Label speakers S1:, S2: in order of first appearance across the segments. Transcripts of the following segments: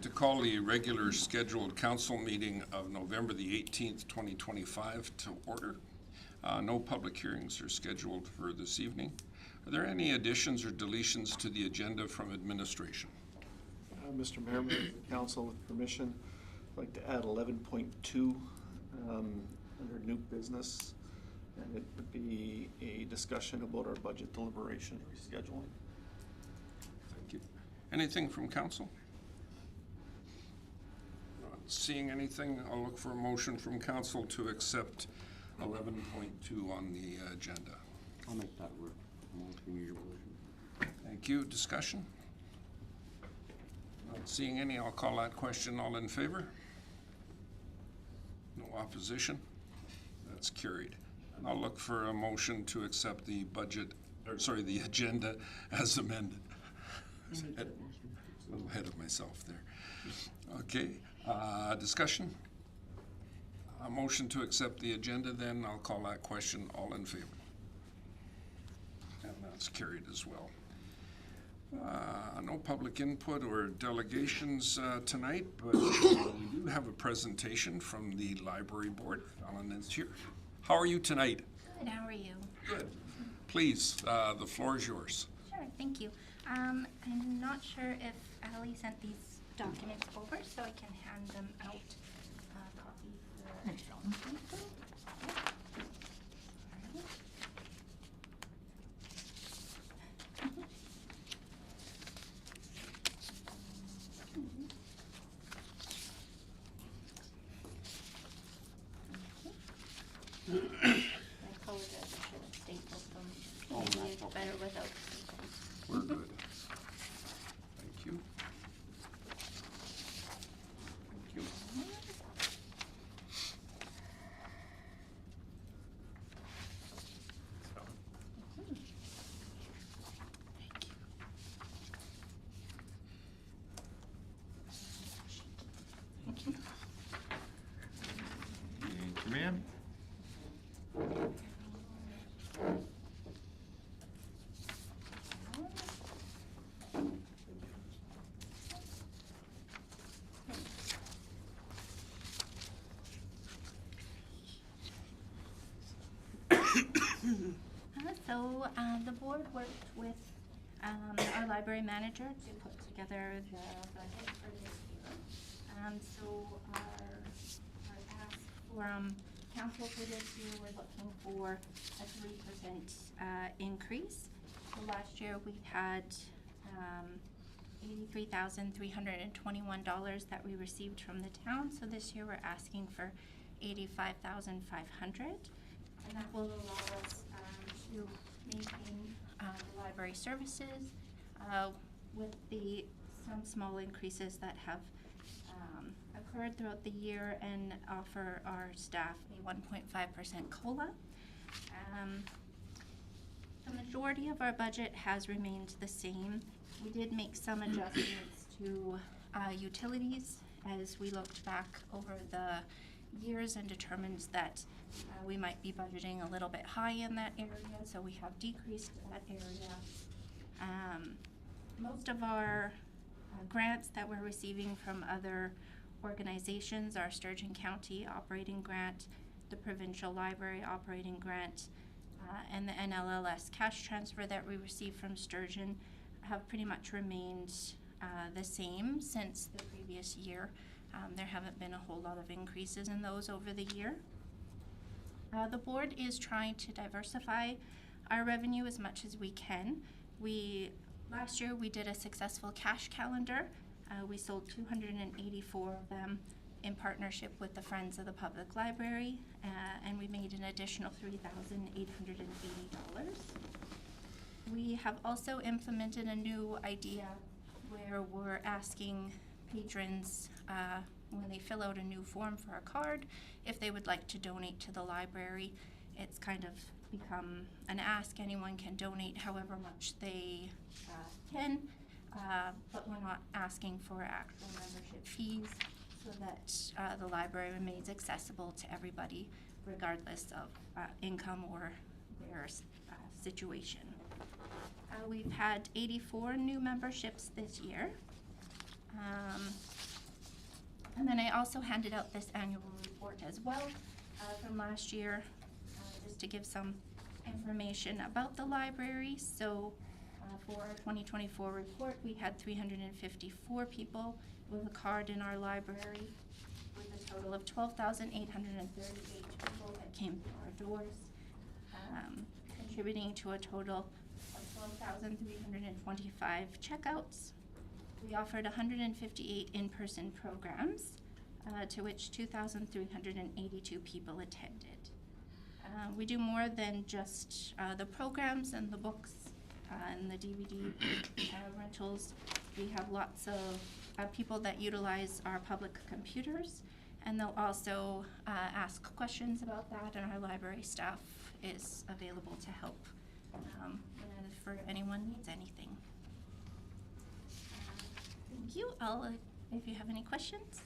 S1: like to call the regular scheduled council meeting of November the 18th, 2025 to order. No public hearings are scheduled for this evening. Are there any additions or deletions to the agenda from administration?
S2: Mr. Mayor, with the council with permission, I'd like to add 11.2 under new business, and it would be a discussion about our budget deliberation rescheduling.
S1: Thank you. Anything from council? Not seeing anything, I'll look for a motion from council to accept 11.2 on the agenda.
S3: I'll make that work.
S1: Thank you. Discussion? Not seeing any, I'll call that question. All in favor? No opposition? That's carried. And I'll look for a motion to accept the the agenda as amended. A little ahead of myself there. Okay, discussion? A motion to accept the agenda, then I'll call that question. All in favor? And that's carried as well. No public input or delegations tonight, but we do have a presentation from the library board. Ellen is here. How are you tonight?
S4: Good, how are you?
S1: Good. Please, the floor is yours.
S4: Sure, thank you. I'm not sure if Ali sent these documents over, so I can hand them out. Copy for... I apologize, I should have stapled them.
S3: Oh,
S4: Maybe
S3: that's
S4: it's
S3: okay.
S4: better without.
S1: We're good. Thank you. Thank you.
S5: Thank you, ma'am.
S4: The board worked with our library manager to put together the budget for this year. So our ask for council for this year, we're looking for a 3% increase. So last year we had $83,321 that we received from the town. So this year we're asking for $85,500, and that will allow us to maintain the library services with some small increases that have occurred throughout the year, and offer our staff a 1.5% COLA. The majority of our budget has remained the same. We did make some adjustments to utilities as we looked back over the years and determined that we might be budgeting a little bit high in that area, so we have decreased that area. Most of our grants that we're receiving from other organizations, our Sturgeon County operating grant, the Provincial Library operating grant, and the NLLS cash transfer that we received from Sturgeon, have pretty much remained the same since the previous year. There haven't been a whole lot of increases in those over the year. The board is trying to diversify our revenue as much as we can. Last year we did a successful cash calendar. We sold 284 of them in partnership with the Friends of the Public Library, and we made an additional $3,880. We have also implemented a new idea where we're asking patrons when they fill out a new form for a card if they would like to donate to the library. It's kind of become an ask. Anyone can donate however much they can, but we're not asking for actual membership fees, so that the library remains accessible to everybody regardless of income or their situation. We've had 84 new memberships this year. And then I also handed out this annual report as well from last year, just to give some information about the library. So for our 2024 report, we had 354 people with a card in our library, with a total of 12,838 people that came through our doors, contributing to a total of 12,325 checkouts. We offered 158 in-person programs, to which 2,382 people attended. We do more than just the programs and the books and the DVD rentals. We have lots of people that utilize our public computers, and they'll also ask questions about that, and our library staff is available to help for anyone needs anything. Thank you. If you have any questions.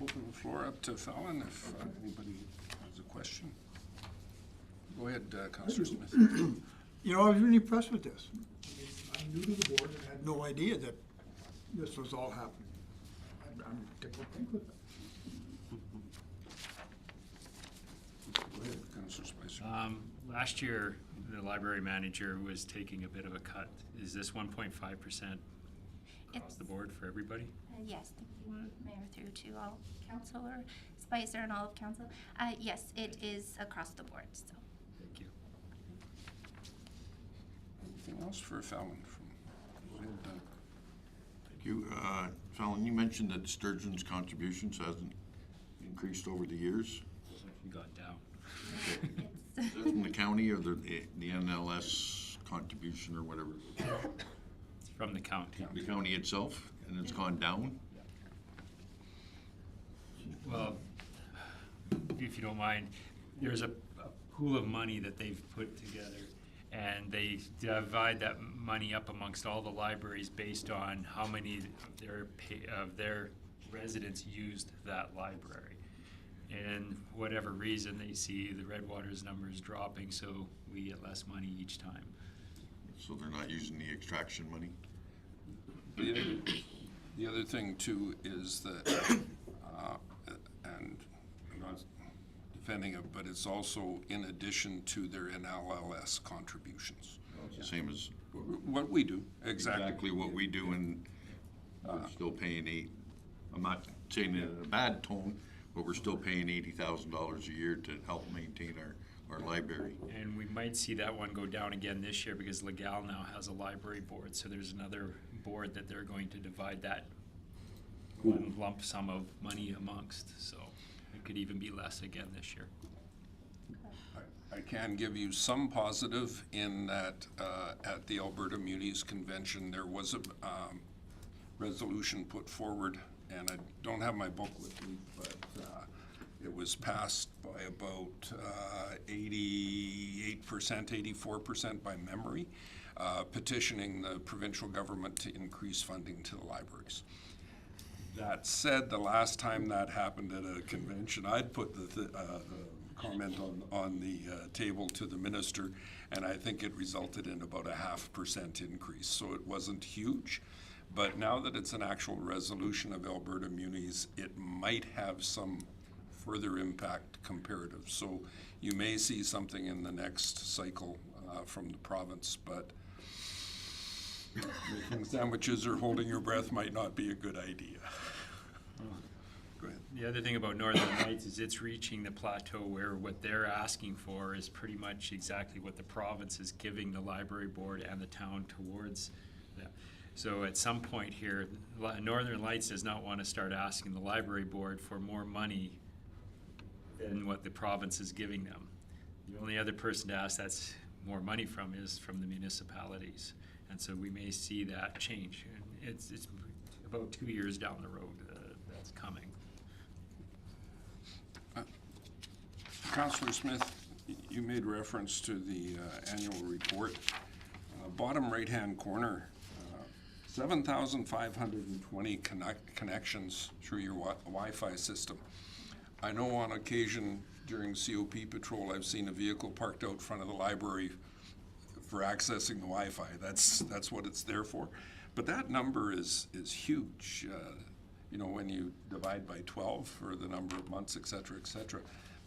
S1: Open the floor up to Fallon if anybody has a question. Go ahead, Councillor Smith.
S3: You know, I was really impressed with this. I'm new to the board and had no idea that this was all happening. I'm tickled pink with it.
S1: Go ahead, Councillor Spicer.
S6: Last year, the library manager was taking a bit of a cut. Is this 1.5% across the board for everybody?
S4: Yes, thank you, Mayor, through to all Councillor Spicer and all of Council. Yes, it is across the board, so.
S6: Thank you.
S1: Anything else for Fallon? Go ahead,
S7: Thank you. Fallon, you mentioned that Sturgeon's contributions hasn't increased over the years.
S6: You got down.
S7: Is that from the county or the NLS contribution or whatever?
S6: It's from the county.
S7: The county itself, and it's gone down?
S6: Well, if you don't mind, there's a pool of money that they've put together, and they divide that money up amongst all the libraries based on how many of their residents used that library. And whatever reason, they see the Redwaters numbers dropping, so we get less money each time.
S7: So they're not using the extraction money?
S1: The other thing too is that, and I'm not defending it, but it's also in addition to their NLLS contributions.
S7: It's the same as
S1: What we do, exactly.
S7: exactly what we do, and we're still paying I'm not saying it in a bad tone, but we're still paying $80,000 a year to help maintain our library.
S6: And we might see that one go down again this year because Legal now has a library board, so there's another board that they're going to divide that one lump sum of money amongst, so it could even be less again this year.
S1: I can give you some positive in that at the Alberta Munis Convention, there was a resolution put forward, and I don't have my book with me, but it was passed by about 88%, 84% by memory, petitioning the provincial government to increase funding to the libraries. That said, the last time that happened at a convention, I'd put the comment on the table to the minister, and I think it resulted in about a 0.5% increase. So it wasn't huge, but now that it's an actual resolution of Alberta Munis, it might have some further impact comparative. So you may see something in the next cycle from the province, but making sandwiches or holding your breath might not be a good idea. Go ahead.
S6: The other thing about Northern Lights is it's reaching the plateau where what they're asking for is pretty much exactly what the province is giving the library board and the town towards them. So at some point here, Northern Lights does not want to start asking the library board for more money than what the province is giving them. The only other person to ask that's more money from is from the municipalities. And so we may see that change. And it's about 2 years down the road that's coming.
S1: Councillor Smith, you made reference to the annual report. Bottom right-hand corner, 7,520 connections through your Wi-Fi system. I know on occasion during COP patrol, I've seen a vehicle parked out front of the library for accessing the Wi-Fi. That's what it's there for. But that number is huge. you know, when you divide by 12 for the number of months, et cetera,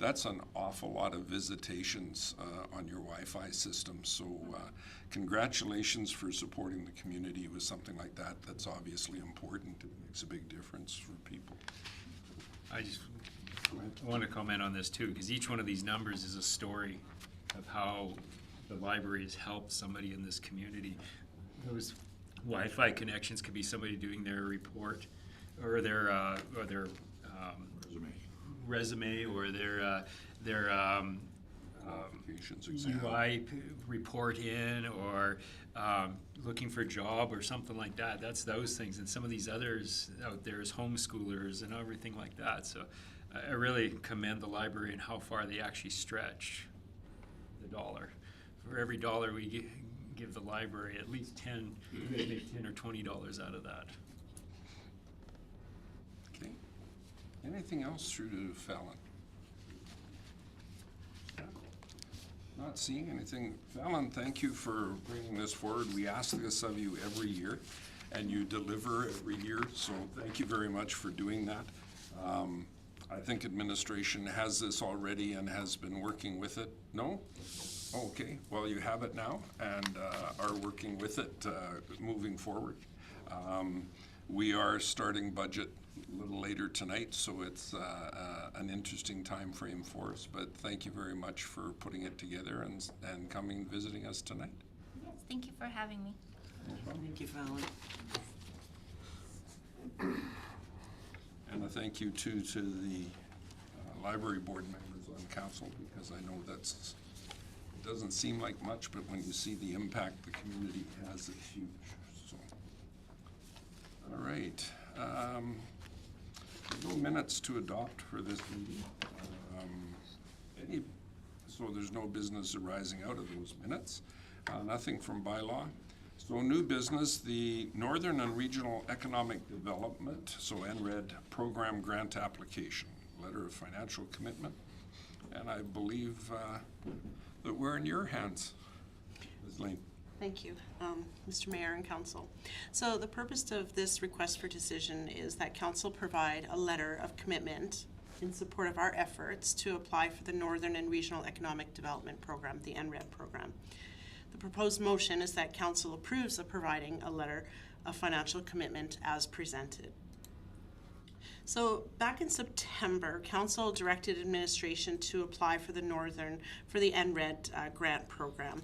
S1: that's an awful lot of visitations on your Wi-Fi system. So congratulations for supporting the community with something like that. That's obviously important. It makes a big difference for people.
S6: I just want to comment on this too, because each one of these numbers is a story of how the library has helped somebody in this community. Those Wi-Fi connections could be somebody doing their report or their resume or their
S1: Qualifications exam.
S6: UI report in or looking for a job or something like that. That's those things. And some of these others out there is homeschoolers and everything like that. So I really commend the library and how far they actually stretch the dollar. For every dollar we give the library, at least 10, we make $10 or $20 out of that.
S1: Okay. Anything else through to Fallon? Not seeing anything. Fallon, thank you for bringing this forward. We ask this of you every year, and you deliver every year, so thank you very much for doing that. I think administration has this already and has been working with it. No? Okay, well, you have it now and are working with it moving forward. We are starting budget a little later tonight, so it's an interesting time frame for us, but thank you very much for putting it together and coming and visiting us tonight.
S4: Yes, thank you for having me.
S8: Thank you, Fallon.
S1: And a thank you too to the library board members on council, because I know it doesn't seem like much, but when you see the impact the community has, it's huge. So, all right. No minutes to adopt for this meeting. So there's no business arising out of those minutes. Nothing from bylaw. So new business, the Northern and Regional Economic Development, so NRED program grant application, letter of financial commitment. And I believe that we're in your hands, Ms. Lane.
S8: Thank you, Mr. Mayor and Council. So the purpose of this request for decision is that Council provide a letter of commitment in support of our efforts to apply for the Northern and Regional Economic Development Program, the NRED program. The proposed motion is that Council approves of providing a letter of financial commitment as presented. So back in September, Council directed administration to apply for the NRED grant program.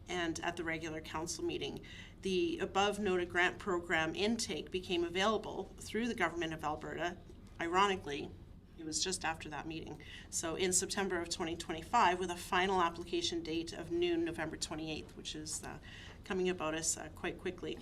S8: And at the regular council meeting, the above noted grant program intake became available through the Government of Alberta. Ironically, it was just after that meeting. So in September of 2025, with a final application date of noon, November 28th, which is coming about us quite quickly.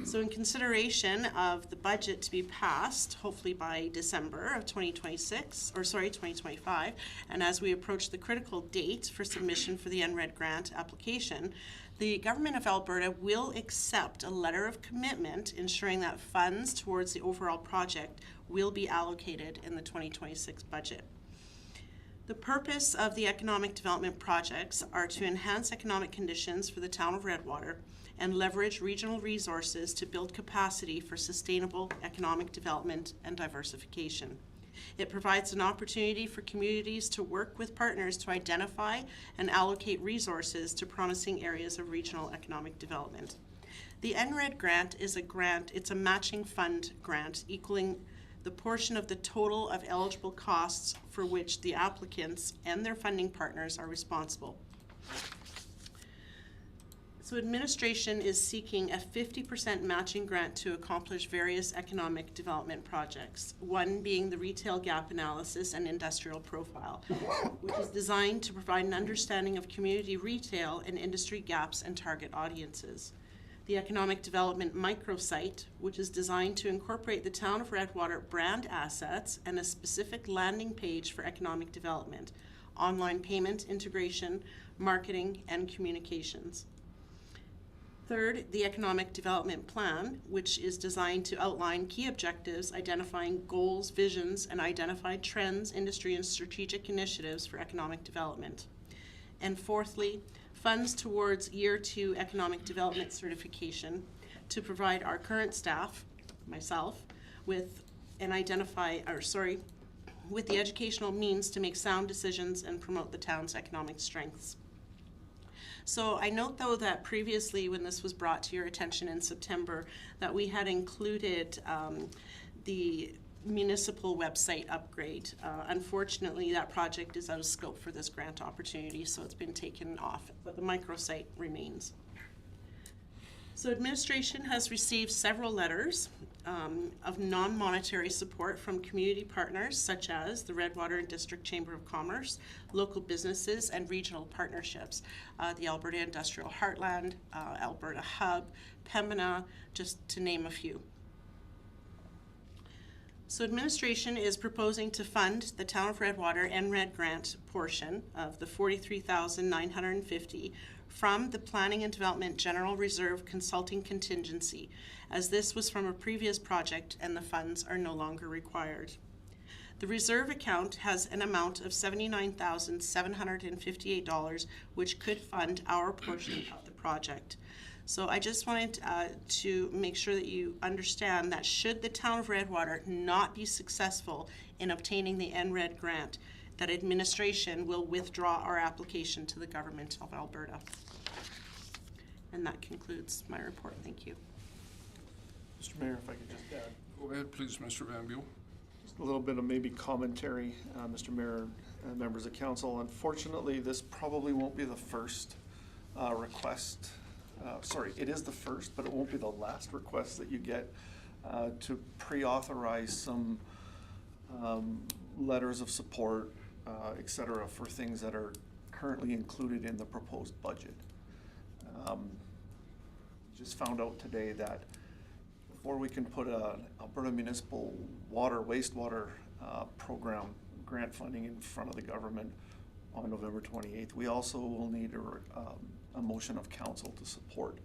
S8: So in consideration of the budget to be passed, hopefully by December of 2025, and as we approach the critical date for submission for the NRED grant application, the Government of Alberta will accept a letter of commitment ensuring that funds towards the overall project will be allocated in the 2026 budget. The purpose of the economic development projects are to enhance economic conditions for the town of Redwater and leverage regional resources to build capacity for sustainable economic development and diversification. It provides an opportunity for communities to work with partners to identify and allocate resources to promising areas of regional economic development. The NRED grant is it's a matching fund grant equaling the portion of the total of eligible costs for which the applicants and their funding partners are responsible. So administration is seeking a 50% matching grant to accomplish various economic development projects, one being the retail gap analysis and industrial profile, which is designed to provide an understanding of community retail and industry gaps and target audiences. The economic development microsite, which is designed to incorporate the town of Redwater brand assets and a specific landing page for economic development, online payment integration, marketing, and communications. Third, the economic development plan, which is designed to outline key objectives, identifying goals, visions, and identified trends, industry, and strategic initiatives for economic development. And fourthly, funds towards Year 2 economic development certification to provide our current staff, myself, with with the educational means to make sound decisions and promote the town's economic strengths. So I note, though, that previously, when this was brought to your attention in September, that we had included the municipal website upgrade. Unfortunately, that project is out of scope for this grant opportunity, so it's been taken off, but the microsite remains. So administration has received several letters of non-monetary support from community partners such as the Redwater District Chamber of Commerce, local businesses and regional partnerships, the Alberta Industrial Heartland, Alberta Hub, Pembina, just to name a few. So administration is proposing to fund the Town of Redwater NRED grant portion of the $43,950 from the Planning and Development General Reserve Consulting Contingency, as this was from a previous project and the funds are no longer required. The reserve account has an amount of $79,758, which could fund our portion of the project. So I just wanted to make sure that you understand that should the Town of Redwater not be successful in obtaining the NRED grant, that administration will withdraw our application to the Government of Alberta. And that concludes my report. Thank you.
S2: Mr. Mayor, if I could just add
S1: Go ahead, please, Mr. Van Buell.
S2: just a little bit of maybe commentary, Mr. Mayor and members of council. Unfortunately, this probably won't be the first request. Sorry, it is the first, but it won't be the last request that you get to pre-authorize some letters of support, et cetera, for things that are currently included in the proposed budget. Just found out today that before we can put an Alberta Municipal Wastewater Program grant funding in front of the government on November 28th, we also will need a motion of council to support.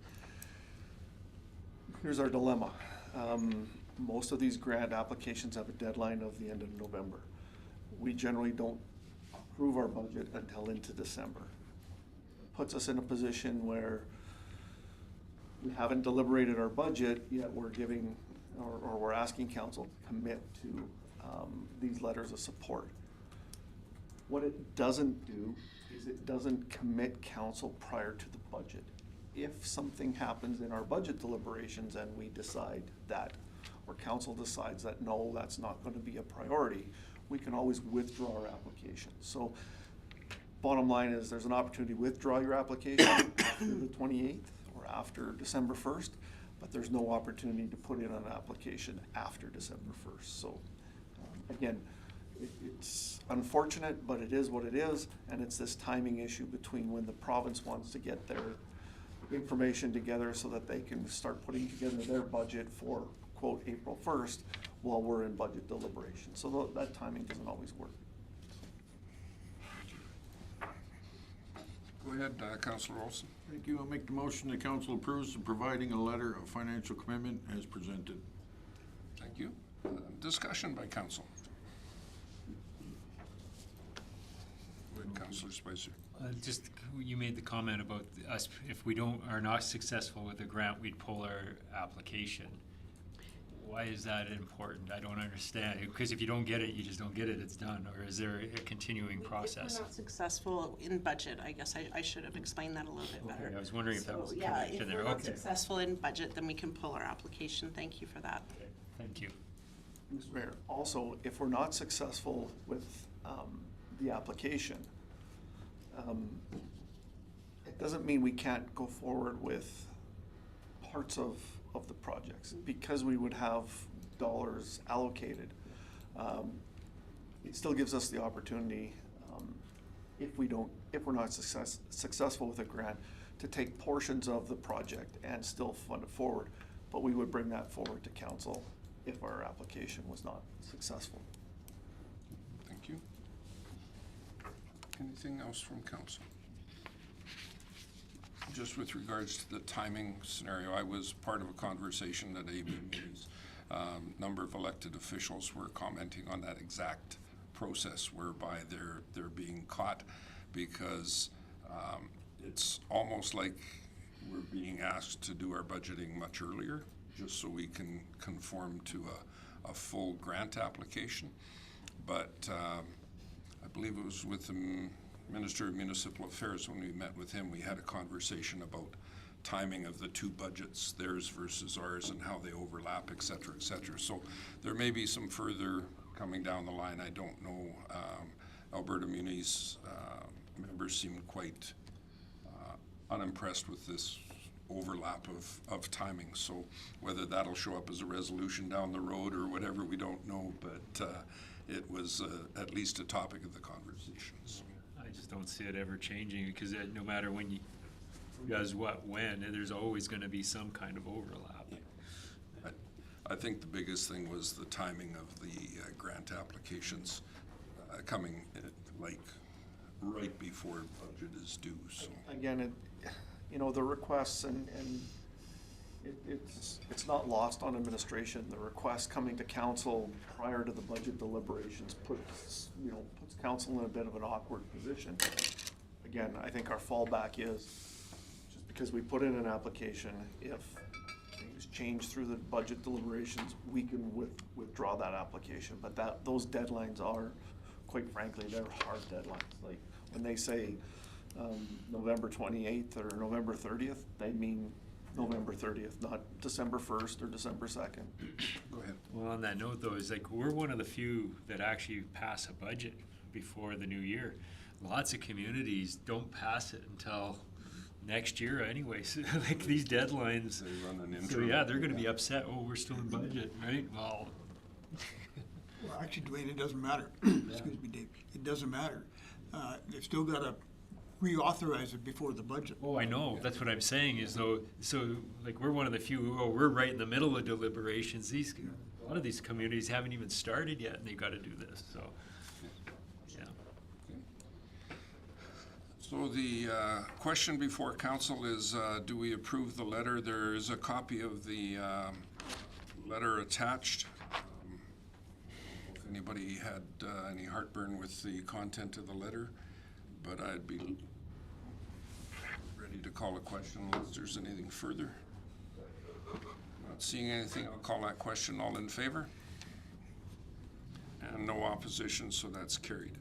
S2: Here's our dilemma. Most of these grant applications have a deadline of the end of November. We generally don't approve our budget until into December. It puts us in a position where we haven't deliberated our budget, yet we're giving, or we're asking council to commit to these letters of support. What it doesn't do is it doesn't commit council prior to the budget. If something happens in our budget deliberations and we decide that, or council decides that, no, that's not going to be a priority, we can always withdraw our application. So bottom line is there's an opportunity to withdraw your application after the 28th or after December 1st, but there's no opportunity to put in an application after December 1st. So again, it's unfortunate, but it is what it is, and it's this timing issue between when the province wants to get their information together so that they can start putting together their budget for, quote, April 1st, while we're in budget deliberation. So that timing doesn't always work.
S1: Go ahead, Councillor Olson.
S7: Thank you. I'll make the motion the council approves of providing a letter of financial commitment as presented.
S1: Thank you. Discussion by council. Go ahead, Councillor Spicer.
S6: Just, you made the comment about us, if we are not successful with the grant, we'd pull our application. Why is that important? I don't understand. Because if you don't get it, you just don't get it, it's done. Or is there a continuing process?
S8: If we're not successful in budget, I guess I should have explained that a little bit better.
S6: Okay, I was wondering if that was
S8: Yeah,
S6: connected
S8: if
S6: there.
S8: we're not
S6: Okay.
S8: successful in budget, then we can pull our application. Thank you for that.
S6: Okay, thank you.
S2: Mr. Mayor, also, if we're not successful with the application, it doesn't mean we can't go forward with parts of the projects, because we would have dollars allocated. It still gives us the opportunity, if we're not successful with a grant, to take portions of the project and still fund it forward. But we would bring that forward to council if our application was not successful.
S1: Thank you. Anything else from council? Just with regards to the timing scenario, I was part of a conversation at AB meetings. Number of elected officials were commenting on that exact process whereby they're being caught, because it's almost like we're being asked to do our budgeting much earlier, just so we can conform to a full grant application. But I believe it was with the Minister of Municipal Affairs when we met with him, we had a conversation about timing of the two budgets, theirs versus ours, and how they overlap, et cetera, et cetera. So there may be some further coming down the line. I don't know. Alberta Muni's members seemed quite unimpressed with this overlap of timing. So whether that'll show up as a resolution down the road or whatever, we don't know. But it was at least a topic of the conversations.
S6: I just don't see it ever changing, because no matter when you, who does what when, there's always gonna be some kind of overlap.
S1: I think the biggest thing was the timing of the grant applications coming like right before budget is due, so.
S2: Again, the requests and it's not lost on administration. The request coming to council prior to the budget deliberations puts council in a bit of an awkward position. Again, I think our fallback is, just because we put in an application, if things change through the budget deliberations, we can withdraw that application. But those deadlines are, quite frankly, they're hard deadlines. Like, when they say November 28th or November 30th, they mean November 30th, not December 1st or December 2nd.
S1: Go ahead.
S6: Well, on that note though, is like, we're one of the few that actually pass a budget before the new year. Lots of communities don't pass it until next year anyways. Like, these deadlines.
S1: They run an
S6: So
S1: interim.
S6: yeah, they're gonna be upset, oh, we're still in budget, right? Well,
S3: Well, actually, Dwayne, it doesn't matter. Excuse me, Dave. It doesn't matter. They've still got to reauthorize it before the budget.
S6: oh, I know, that's what I'm saying is though, so like, we're one of the few, we're right in the middle of deliberations. A lot of these communities haven't even started yet and they've gotta do this, so, yeah.
S1: So the question before council is, do we approve the letter? There is a copy of the letter attached. If anybody had any heartburn with the content of the letter, but I'd be ready to call a question unless there's anything further. Not seeing anything, I'll call that question. All in favor? And no opposition, so that's carried.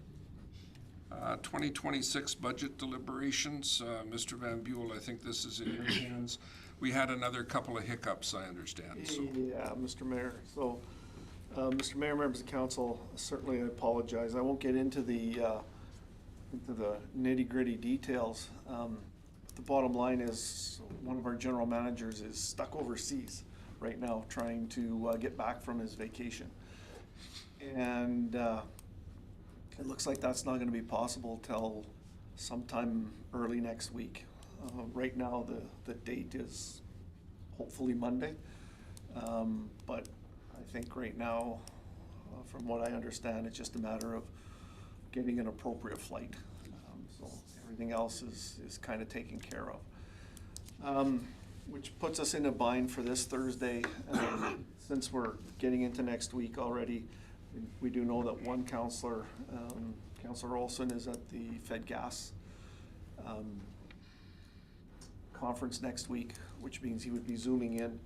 S1: 2026 budget deliberations. Mr. Van Buell, I think this is in your hands. We had another couple of hiccups, I understand, so.
S2: Yeah, Mr. Mayor. So, Mr. Mayor, members of council, certainly I apologize. I won't get into the nitty-gritty details. The bottom line is, one of our general managers is stuck overseas right now trying to get back from his vacation. And it looks like that's not gonna be possible till sometime early next week. Right now, the date is hopefully Monday. But I think right now, from what I understand, it's just a matter of getting an appropriate flight. So everything else is kind of taken care of. Which puts us in a bind for this Thursday. Since we're getting into next week already, we do know that one counselor, Counselor Olson, is at the Fed Gas conference next week, which means he would be Zooming in.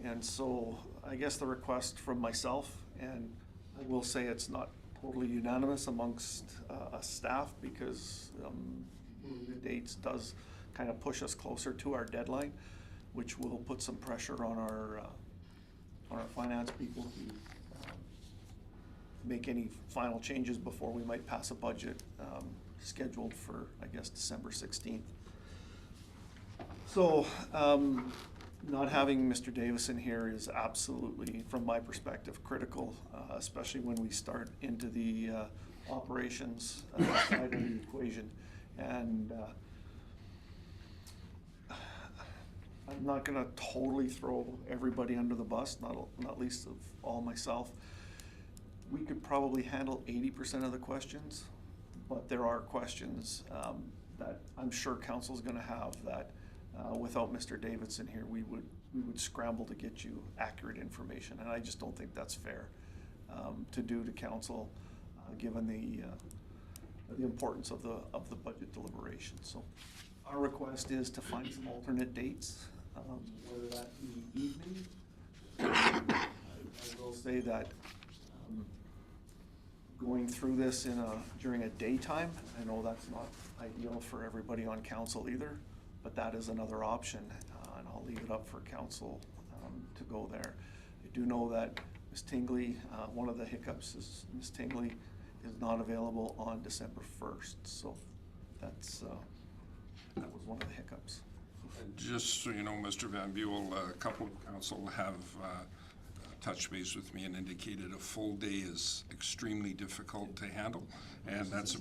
S2: And so I guess the request from myself, and I will say it's not totally unanimous amongst us staff, because the dates does kind of push us closer to our deadline, which will put some pressure on our finance people to make any final changes before we might pass a budget scheduled for, I guess, December 16th. So, not having Mr. Davison here is absolutely, from my perspective, critical, especially when we start into the operations side of the equation. And I'm not gonna totally throw everybody under the bus, not least of all myself. We could probably handle 80% of the questions, but there are questions that I'm sure council's gonna have that without Mr. Davidson here, we would scramble to get you accurate information, and I just don't think that's fair to do to council, given the importance of the budget deliberations. So our request is to find some alternate dates, whether that be evening. I will say that going through this during a daytime, I know that's not ideal for everybody on council either, but that is another option, and I'll leave it up for council to go there. I do know that Ms. Tingley, one of the hiccups is Ms. Tingley is not available on December 1st, so that was one of the hiccups.
S1: Just so you know, Mr. Van Buell, a couple of council have touched base with me and indicated a full day is extremely difficult to handle, and that's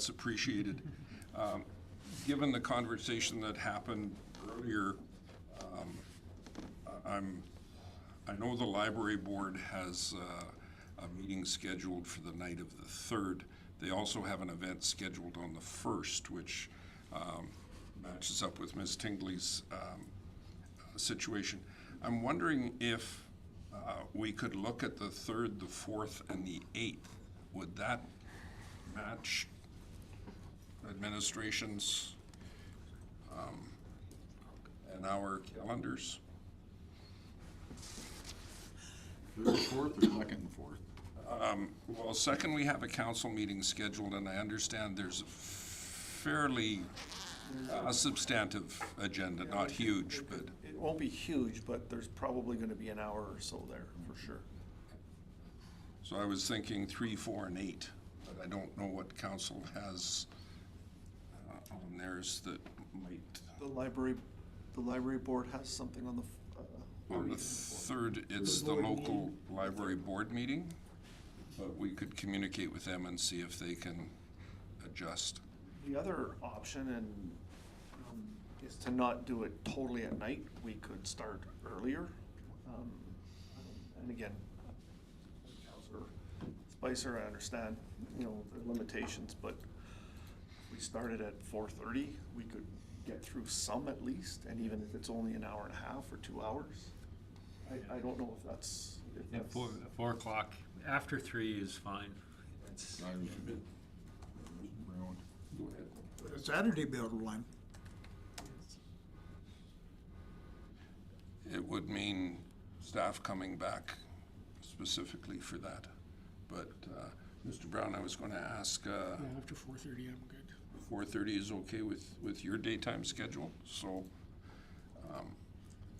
S1: appreciated. Given the conversation that happened earlier, I know the library board has a meeting scheduled for the night of the 3rd. They also have an event scheduled on the 1st, which matches up with Ms. Tingley's situation. I'm wondering if we could look at the 3rd, the 4th, and the 8th. Would that match administration's and our calendars?
S7: Third and fourth or second and fourth?
S1: Well, second, we have a council meeting scheduled, and I understand there's a fairly substantive agenda, not huge, but
S2: It won't be huge, but there's probably gonna be an hour or so there, for sure.
S1: so I was thinking 3, 4, and 8, but I don't know what council has on theirs that might.
S2: The library board has something on the.
S1: On the 3rd, it's the local library board meeting, but we could communicate with them and see if they can adjust.
S2: The other option is to not do it totally at night. We could start earlier. And again, Councilor Spicer, I understand, the limitations, but if we started at 4:30, we could get through some at least, and even if it's only an hour and a half or 2 hours. I don't know if that's.
S6: Yeah, 4 o'clock, after 3 is fine. It's,
S1: Go ahead.
S3: Would a Saturday be out of line?
S1: It would mean staff coming back specifically for that. But, Mr. Brown, I was going to ask,
S9: After 4:30, I'm good.
S1: 4:30 is okay with your daytime schedule, so,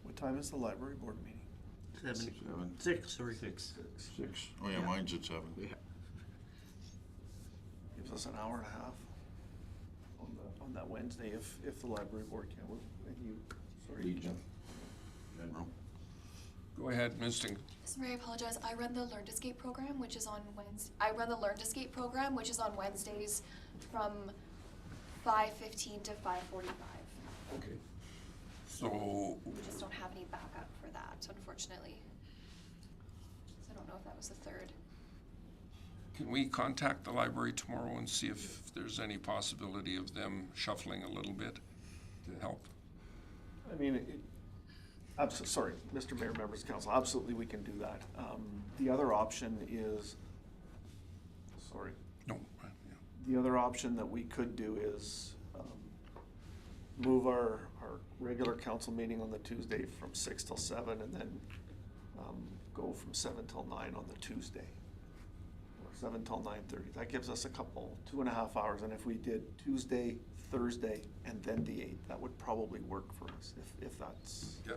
S2: What time is the library board meeting?
S7: 6. Oh, yeah, mine's at 7.
S2: Gives us an hour and a half on that Wednesday if the library board can.
S7: General.
S1: go ahead, Ms. Ting.
S10: Mr. Mayor, I apologize. I run the Learn to Skate program, which is on Wednesdays from 5:15 to 5:45.
S1: Okay. So,
S10: We just don't have any backup for that, unfortunately. So I don't know if that was the 3rd.
S1: can we contact the library tomorrow and see if there's any possibility of them shuffling a little bit to help?
S2: I mean, sorry, Mr. Mayor, members of council, absolutely we can do that. The other option is,
S1: No,
S2: the other option that we could do is move our regular council meeting on the Tuesday from 6 till 7 and then go from 7 till 9 on the Tuesday. Or 7 till 9:30. That gives us 2.5 hours. And if we did Tuesday, Thursday, and then the 8th, that would probably work for us if that's.
S1: yeah.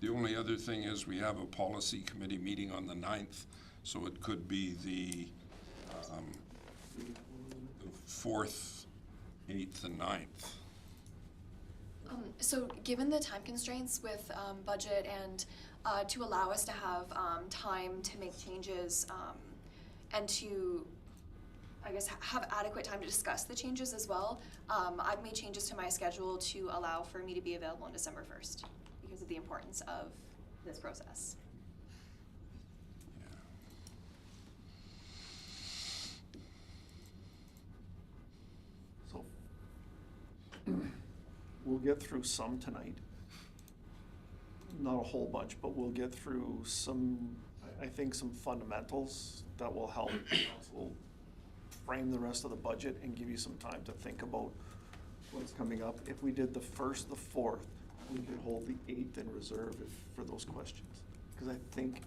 S1: The only other thing is we have a policy committee meeting on the 9th, so it could be the 4th, 8th, and 9th.
S10: So given the time constraints with budget and to allow us to have time to make changes and to, I guess, have adequate time to discuss the changes as well, I've made changes to my schedule to allow for me to be available on December 1st because of the importance of this process.
S2: So we'll get through some tonight. Not a whole bunch, but we'll get through I think some fundamentals that will help council frame the rest of the budget and give you some time to think about what's coming up. If we did the 1st, the 4th, we could hold the 8th in reserve for those questions. Because I think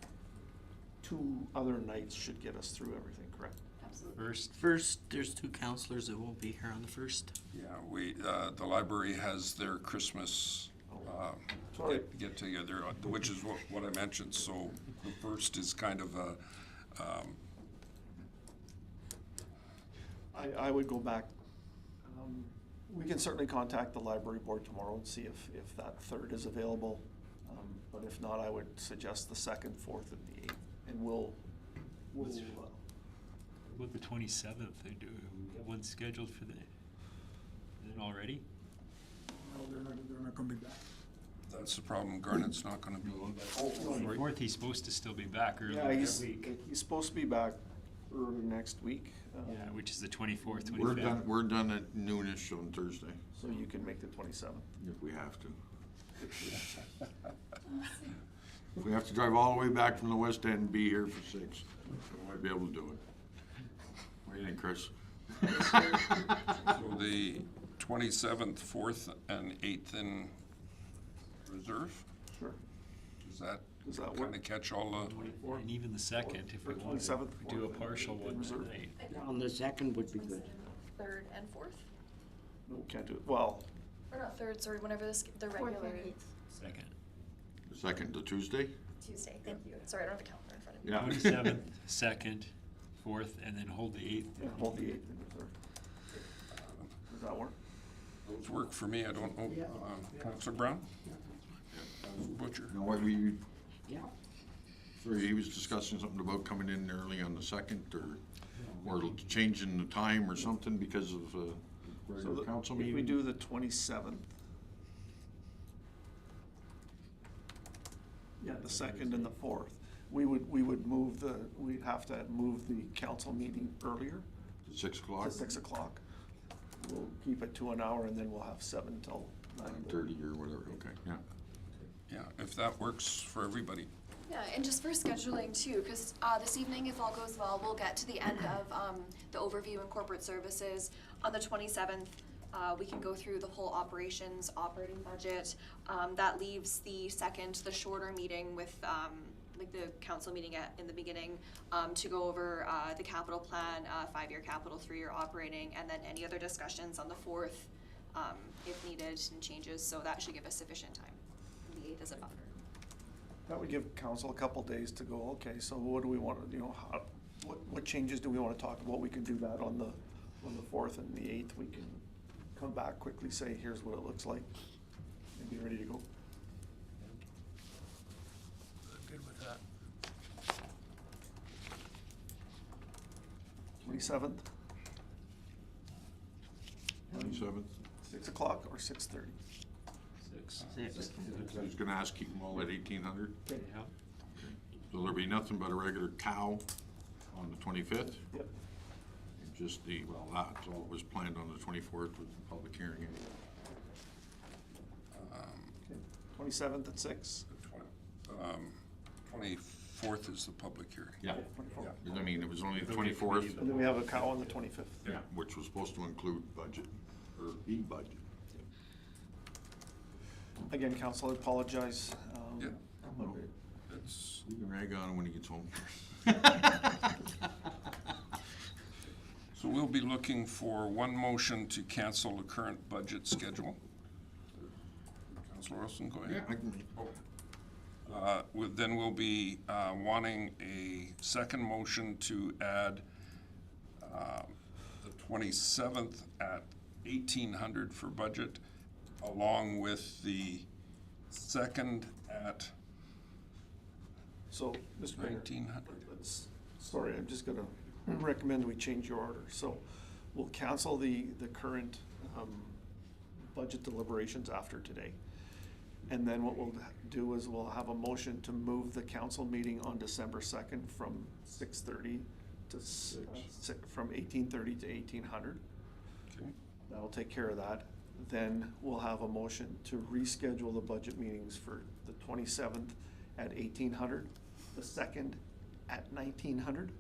S2: 2 other nights should get us through everything, correct?
S10: Absolutely.
S9: First, there's 2 counselors that won't be here on the first.
S1: Yeah, the library has their Christmas,
S2: Sorry.
S1: get together, which is what I mentioned, so the first is kind of a,
S2: I would go back, we can certainly contact the library board tomorrow and see if that 3rd is available. But if not, I would suggest the 2nd, 4th, and the 8th, and we'll,
S6: What about the 27th? They do have one scheduled for the, then already?
S3: No, they're not gonna be back.
S1: that's the problem, Garnett's not gonna be.
S6: Fourth, he's supposed to still be back early
S2: yeah,
S6: next week.
S2: he's supposed to be back early next week.
S6: Yeah, which is the 24th, 25th.
S7: We're done at noonish on Thursday,
S2: So you can make the 27th.
S7: if we have to. If we have to drive all the way back from the west end and be here for 6, we might be able to do it. What do you think, Chris?
S1: So the 27th, 4th, and 8th in reserve?
S2: Sure.
S1: Does that
S2: Does that work?
S1: kind of catch all the?
S6: And even the 2nd, if we
S2: Or
S6: want to
S2: 27th,
S6: do a
S2: 4th,
S6: partial
S2: and
S6: one
S2: reserve.
S6: that night.
S9: On the 2nd would be good.
S10: 3rd and 4th?
S2: No, can't do it. Well,
S10: Or not 3rd, sorry, whenever the regular.
S6: 2nd.
S7: The 2nd to Tuesday?
S10: Tuesday, thank you. Sorry, I don't have a calendar in front of me.
S7: Yeah.
S6: 27th, 2nd, 4th, and then hold the 8th.
S2: yeah, hold the 8th in reserve. Does that work?
S1: Those work for me, I don't know, Counselor Brown? Butcher?
S7: No, what we,
S9: Yeah.
S7: sorry, he was discussing something about coming in early on the 2nd, or changing the time or something because of,
S2: So
S7: regular council
S2: if we
S7: meeting?
S2: do the 27th. Yeah, the 2nd and the 4th. We'd have to move the council meeting earlier
S7: 6 o'clock,
S2: to 6 o'clock. We'll keep it to an hour and then we'll have 7 till 9:30.
S7: 9:30 or whatever, okay, yeah.
S1: Yeah, if that works for everybody.
S10: Yeah, and just for scheduling too, because this evening, if all goes well, we'll get to the end of the overview and corporate services. On the 27th, we can go through the whole operations operating budget. That leaves the 2nd, the shorter meeting with like the council meeting in the beginning to go over the capital plan, 5-year capital, 3-year operating, and then any other discussions on the 4th if needed and changes. So that should give us sufficient time. And the 8th is a buffer.
S2: That would give council a couple days to go, okay, so what do we want to, what changes do we want to talk about? We can do that on the 4th and the 8th. We can come back quickly, say, here's what it looks like, and be ready to go.
S9: Good with that.
S2: 27th,
S7: 27th?
S2: 6 o'clock or 6:30?
S6: 6.
S7: I was gonna ask, keep them all at 1800,
S6: Yeah.
S7: so there'll be nothing but a regular cow on the 25th?
S2: Yep.
S7: And just that's all that was planned on the 24th was the public hearing.
S2: 27th at 6?
S1: 24th is the public hearing.
S7: Yeah.
S2: 24th.
S7: I mean, it was only the
S6: There'll be a
S7: 24th.
S6: committee,
S2: And then we have a cow on the 25th.
S7: Yeah, which was supposed to include budget, or e-budget.
S2: Again, council, I apologize.
S1: Yeah.
S2: but
S1: It's,
S7: You can rag on him when he gets home.
S1: so we'll be looking for one motion to cancel the current budget schedule. Counselor Wilson, go ahead.
S7: I can,
S1: Then we'll be wanting a second motion to add the 27th at 1800 for budget, along with the 2nd at
S2: So, Mr. Mayor.
S1: 1900.
S2: Sorry, I'm just gonna recommend we change your order. So we'll cancel the current budget deliberations after today. And then what we'll do is we'll have a motion to move the council meeting on December 2nd from 6:30 to, from 1830 to 1800.
S1: Okay.
S2: That'll take care of that. Then we'll have a motion to reschedule the budget meetings for the 27th at 1800, the 2nd at 1900,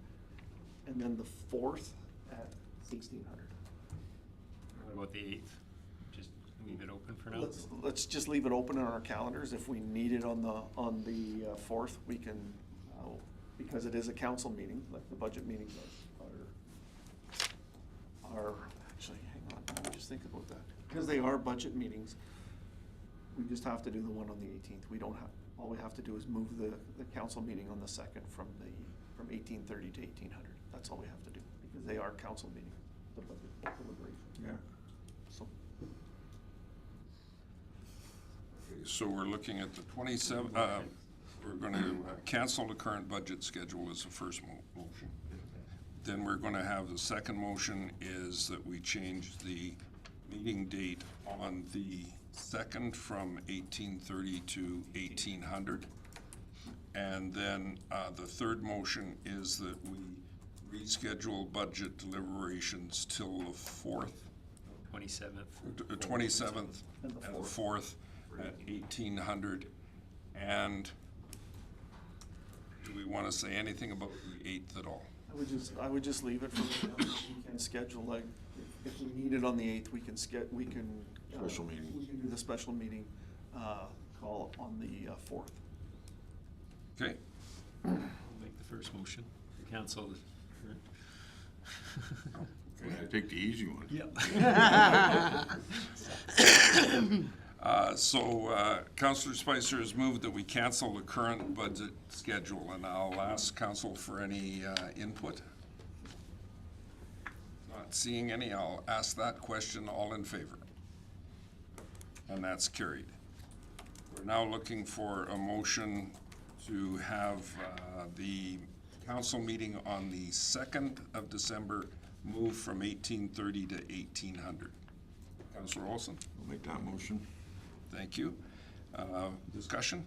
S2: and then the 4th at 1600.
S6: What about the 8th? Just Leave it open for now?
S2: Let's just leave it open on our calendars. If we need it on the 4th, we can, because it is a council meeting, like the budget meetings are, actually, hang on, let me just think about that. Because they are budget meetings, we just have to do the one on the 18th. We don't have, all we have to do is move the council meeting on the 2nd from 1830 to 1800. That's all we have to do, because they are council meetings, the budget deliberations.
S3: Yeah.
S2: So,
S1: So we're looking at the 27th, we're going to cancel the current budget schedule as the first motion. Then we're going to have the second motion is that we change the meeting date on the 2nd from 1830 to 1800. And then the third motion is that we reschedule budget deliberations till the 4th,
S6: 27th.
S1: 27th and the 4th at 1800. And do we want to say anything about the 8th at all?
S2: I would just leave it for the weekend schedule, like, if we need it on the 8th, we can
S7: Special meeting.
S2: We can do the special meeting, call on the 4th.
S1: Okay,
S6: I'll make the first motion. The council.
S7: Well, I take the easy one.
S1: Councillor Spicer has moved that we cancel the current budget schedule, and I'll ask council for any input. Not seeing any, I'll ask that question. All in favor? And that's carried. We're now looking for a motion to have the council meeting on the 2nd of December move from 1830 to 1800. Councillor Olson?
S7: I'll make that motion.
S1: Thank you. Discussion?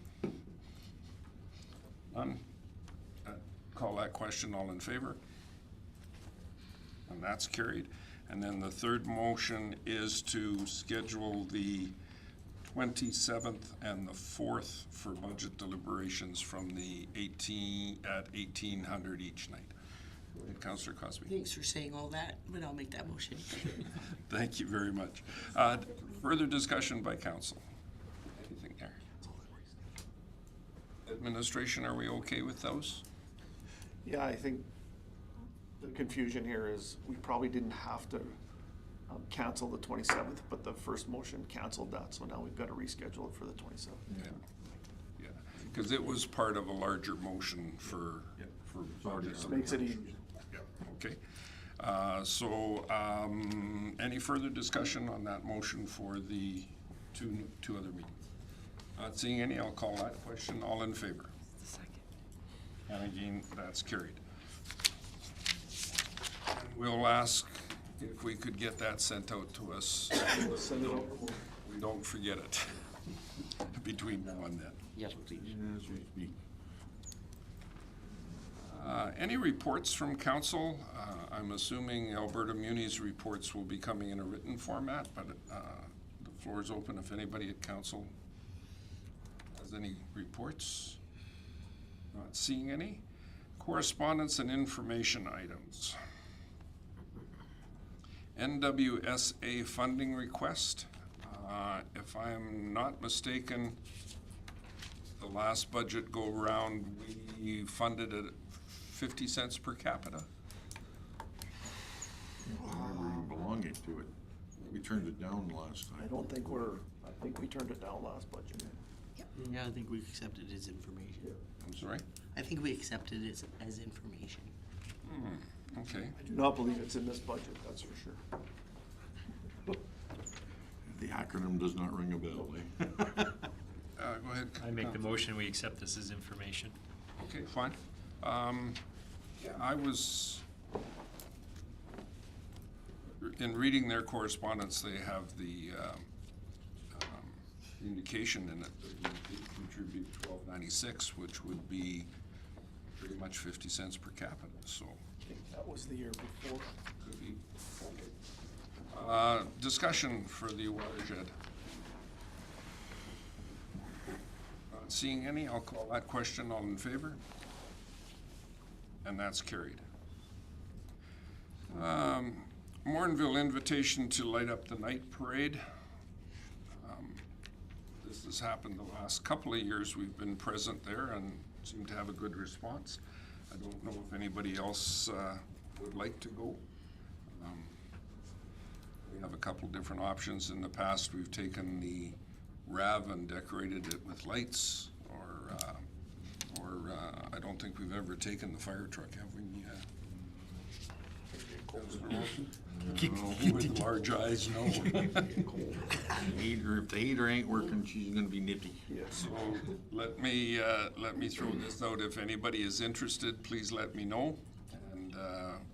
S1: None? Call that question. All in favor? And that's carried. And then the third motion is to schedule the 27th and the 4th for budget deliberations from the 1800 each night. Go ahead, Councillor Cosby.
S9: Thanks for saying all that, but I'll make that motion.
S1: Thank you very much. Further discussion by council? Anything there? Administration, are we okay with those?
S2: Yeah, I think the confusion here is we probably didn't have to cancel the 27th, but the first motion canceled that, so now we've got to reschedule it for the 27th.
S1: Yeah, because it was part of a larger motion for budget.
S2: Just makes it easier.
S1: Okay. Any further discussion on that motion for the two other meetings? Not seeing any, I'll call that question. All in favor? And again, that's carried. And we'll ask if we could get that sent out to us.
S2: Send it over.
S1: We don't forget it between now and then.
S9: Yes, please.
S7: As we speak.
S1: Any reports from council? I'm assuming Alberta Muni's reports will be coming in a written format, but the floor is open if anybody at council has any reports. Not seeing any. Correspondence and information items. NWSA funding request. If I'm not mistaken, the last budget go round, we funded it 50 cents per capita.
S7: I remember belonging to it. We turned it down last
S2: I
S7: time.
S2: don't think I think we turned it down last budget.
S9: Yeah, I think we accepted his information.
S1: I'm sorry?
S9: I think we accepted it as information.
S1: Okay.
S2: I do not believe it's in this budget, that's for sure.
S7: The acronym does not ring a bell, eh?
S1: Go ahead.
S6: I make the motion, we accept this as information.
S1: Okay, fine. Yeah, I was, in reading their correspondence, they have the indication in it that we did contribute $12.96, which would be pretty much 50 cents per capita, so
S2: I think that was the year before.
S1: could be. Discussion for the watershed. Not seeing any, I'll call that question. All in favor? And that's carried. Morinville invitation to light up the night parade. has happened the last couple of years. We've been present there and seem to have a good response. I don't know if anybody else would like to go. We have a couple different options. In the past, we've taken the RAV and decorated it with lights, or I don't think we've ever taken the fire truck, have we? Councilor Olson? With large eyes, no.
S7: If the heater ain't working, she's gonna be nippy.
S1: So let me throw this out. If anybody is interested, please let me know, and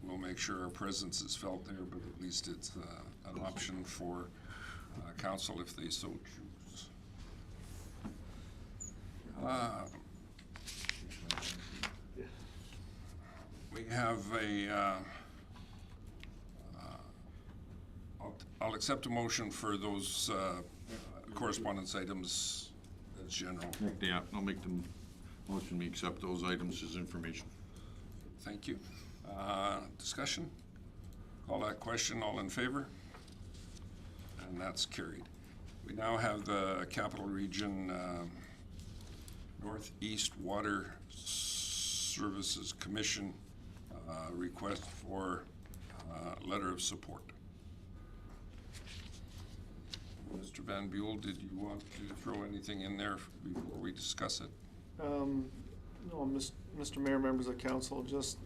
S1: we'll make sure our presence is felt there, but at least it's an option for council if they so choose. We have I'll accept a motion for those correspondence items as general.
S7: Yeah, I'll make the motion, we accept those items as information.
S1: Thank you. Discussion? Call that question. All in favor? And that's carried. We now have the Capital Region Northeast Water Services Commission request for letter of support. Mr. Van Buell, did you want to throw anything in there before we discuss it?
S2: No, Mr. Mayor, members of council, just,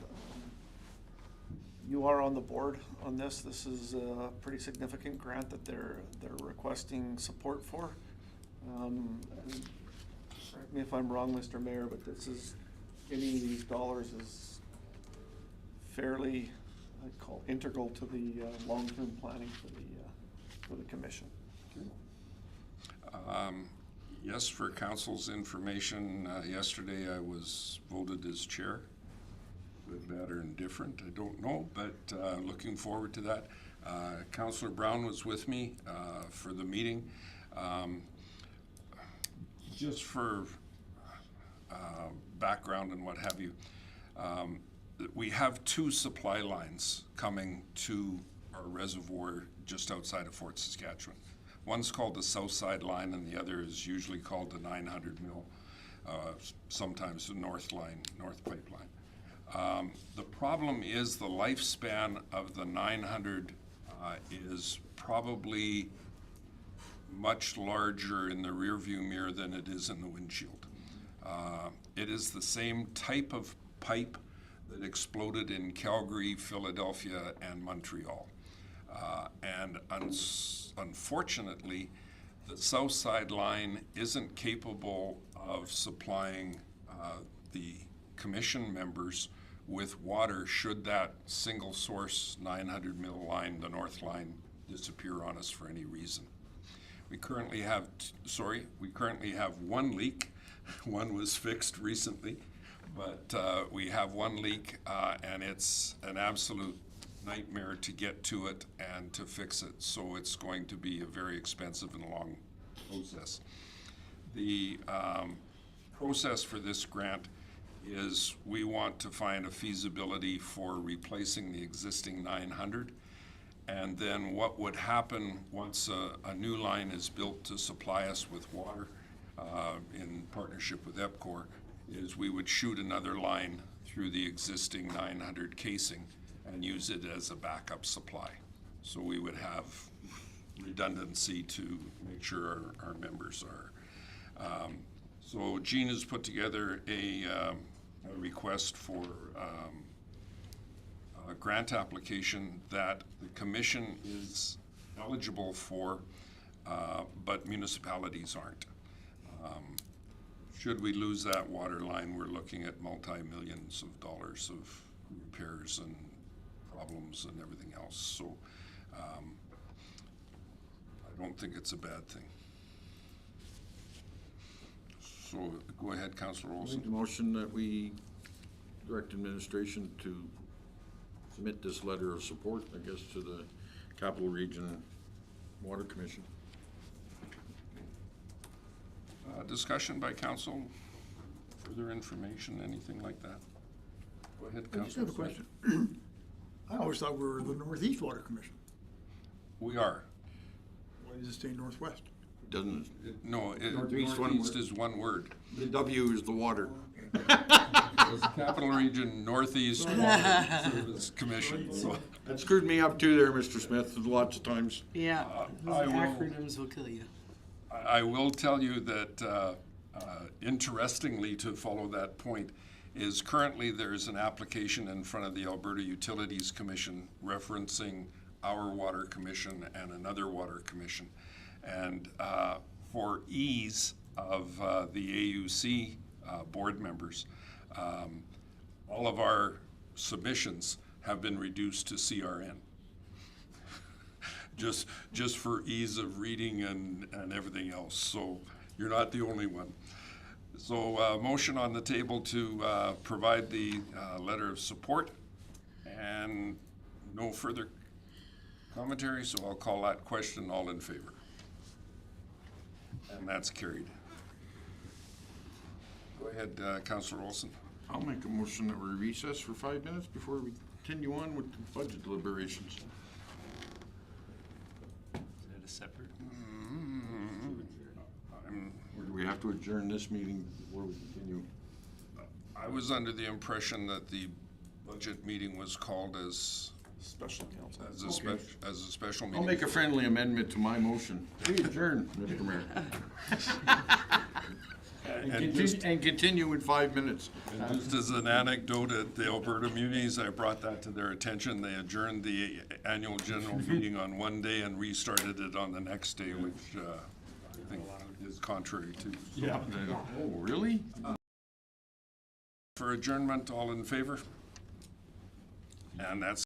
S2: you are on the board on this. This is a pretty significant grant that they're requesting support for. And correct me if I'm wrong, Mr. Mayor, but this is, getting these dollars is fairly, I'd call integral to the long-term planning for the commission.
S1: Yes, for council's information, yesterday I was voted as chair. Good, bad, or indifferent, I don't know, but looking forward to that. Councillor Brown was with me for the meeting. Just for background and what have you, we have two supply lines coming to our reservoir just outside of Fort Saskatchewan. One's called the South Side Line, and the other is usually called the 900 mil, sometimes the North Pipeline. The problem is the lifespan of the 900 is probably much larger in the rearview mirror than it is in the windshield. It is the same type of pipe that exploded in Calgary, Philadelphia, and Montreal. And unfortunately, the South Side Line isn't capable of supplying the commission members with water should that single source 900 mil line, the North Line, disappear on us for any reason. We currently have one leak. One was fixed recently, but we have one leak, and it's an absolute nightmare to get to it and to fix it, so it's going to be a very expensive and long process. The process for this grant is we want to find a feasibility for replacing the existing 900, and then what would happen once a new line is built to supply us with water in partnership with EPCOR is we would shoot another line through the existing 900 casing and use it as a backup supply. So we would have redundancy to make sure our members are. So Jean has put together a request for a grant application that the commission is eligible for, but municipalities aren't. Should we lose that water line, we're looking at multi-millions of dollars of repairs and problems and everything else. So I don't think it's a bad thing. So go ahead, Councillor Olson.
S7: Make the motion that we direct administration to submit this letter of support, I guess, to the Capital Region Water Commission.
S1: Discussion by council, further information, anything like that? Go ahead,
S3: I just
S1: Councillor.
S3: have a question. I always thought we were the Northeast Water Commission.
S1: We are.
S3: Why does it say Northwest?
S7: doesn't,
S1: No,
S3: Northeast, one
S1: northeast
S3: word.
S1: is one word.
S7: the W is the water.
S1: It's Capital Region Northeast Water Service Commission, so.
S7: That screwed me up too there, Mr. Smith, lots of times.
S9: Yeah, those
S1: I will-
S9: acronyms will kill you.
S1: I will tell you that, interestingly, to follow that point, is currently there's an application in front of the Alberta Utilities Commission referencing our water commission and another water commission. And for ease of the AUC board members, all of our submissions have been reduced to CRN. Just for ease of reading and everything else. So you're not the only one. So motion on the table to provide the letter of support, and no further commentary, so I'll call that question. All in favor? And that's carried. Go ahead, Councillor Olson.
S7: I'll make a motion that we recess for 5 minutes before we continue on with the budget deliberations.
S6: Is that a separate?
S7: Or do we have to adjourn this meeting before we continue?
S1: I was under the impression that the budget meeting was called as
S2: Special counsel.
S1: as a special meeting.
S7: I'll make a friendly amendment to my motion. We adjourn, Mr. Mayor. And continue in 5 minutes.
S1: And just as an anecdote, at the Alberta Munis, I brought that to their attention. They adjourned the annual general meeting on one day and restarted it on the next day, which I think is contrary to.
S7: Yeah. Oh, really?
S1: For adjournment, all in favor? And that's